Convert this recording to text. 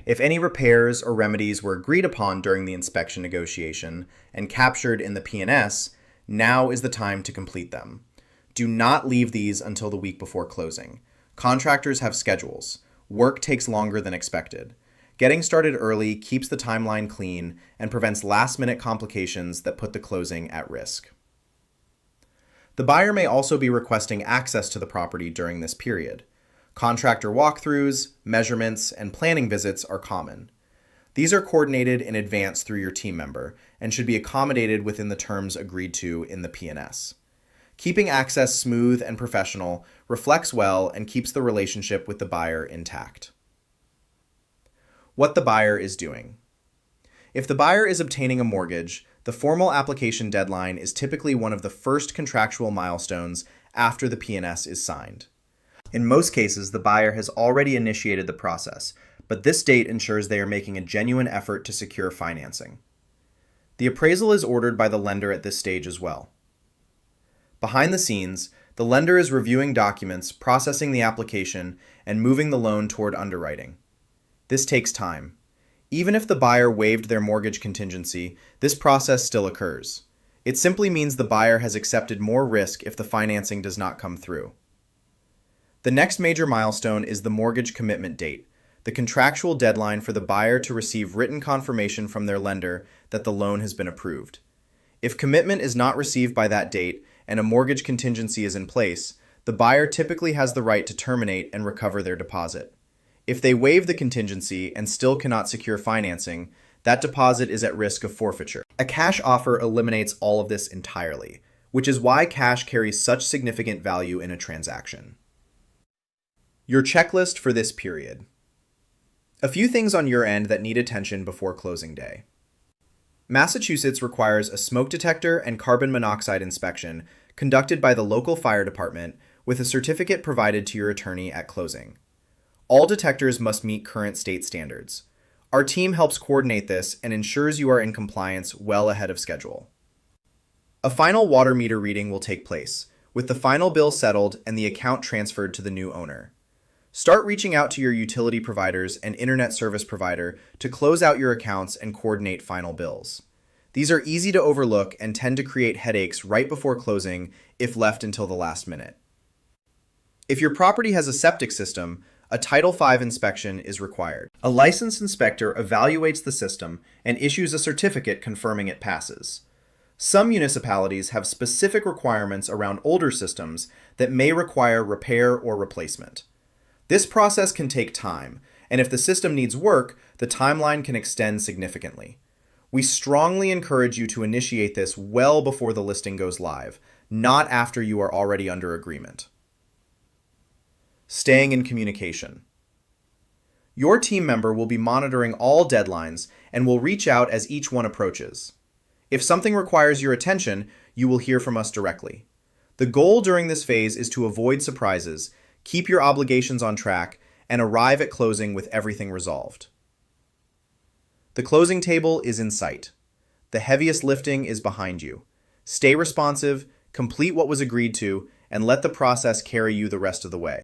If any repairs or remedies were agreed upon during the inspection negotiation and captured in the P&S, now is the time to complete them. Do not leave these until the week before closing. Contractors have schedules. Work takes longer than expected. Getting started early keeps the timeline clean and prevents last-minute complications that put the closing at risk. The buyer may also be requesting access to the property during this period. Contractor walkthroughs, measurements, and planning visits are common. These are coordinated in advance through your team member and should be accommodated within the terms agreed to in the P&S. Keeping access smooth and professional reflects well and keeps the relationship with the buyer intact. What the buyer is doing. If the buyer is obtaining a mortgage, the formal application deadline is typically one of the first contractual milestones after the P&S is signed. In most cases, the buyer has already initiated the process, but this date ensures they are making a genuine effort to secure financing. The appraisal is ordered by the lender at this stage as well. Behind the scenes, the lender is reviewing documents, processing the application, and moving the loan toward underwriting. This takes time. Even if the buyer waived their mortgage contingency, this process still occurs. It simply means the buyer has accepted more risk if the financing does not come through. The next major milestone is the mortgage commitment date, the contractual deadline for the buyer to receive written confirmation from their lender that the loan has been approved. If commitment is not received by that date and a mortgage contingency is in place, the buyer typically has the right to terminate and recover their deposit. If they waive the contingency and still cannot secure financing, that deposit is at risk of forfeiture. A cash offer eliminates all of this entirely, which is why cash carries such significant value in a transaction. Your checklist for this period. A few things on your end that need attention before closing day. Massachusetts requires a smoke detector and carbon monoxide inspection conducted by the local fire department with a certificate provided to your attorney at closing. All detectors must meet current state standards. Our team helps coordinate this and ensures you are in compliance well ahead of schedule. A final water meter reading will take place, with the final bill settled and the account transferred to the new owner. Start reaching out to your utility providers and internet service provider to close out your accounts and coordinate final bills. These are easy to overlook and tend to create headaches right before closing if left until the last minute. If your property has a septic system, a Title V inspection is required. A licensed inspector evaluates the system and issues a certificate confirming it passes. Some municipalities have specific requirements around older systems that may require repair or replacement. This process can take time, and if the system needs work, the timeline can extend significantly. We strongly encourage you to initiate this well before the listing goes live, not after you are already under agreement. Staying in communication. Your team member will be monitoring all deadlines and will reach out as each one approaches. If something requires your attention, you will hear from us directly. The goal during this phase is to avoid surprises, keep your obligations on track, and arrive at closing with everything resolved. The closing table is in sight. The heaviest lifting is behind you. Stay responsive, complete what was agreed to, and let the process carry you the rest of the way.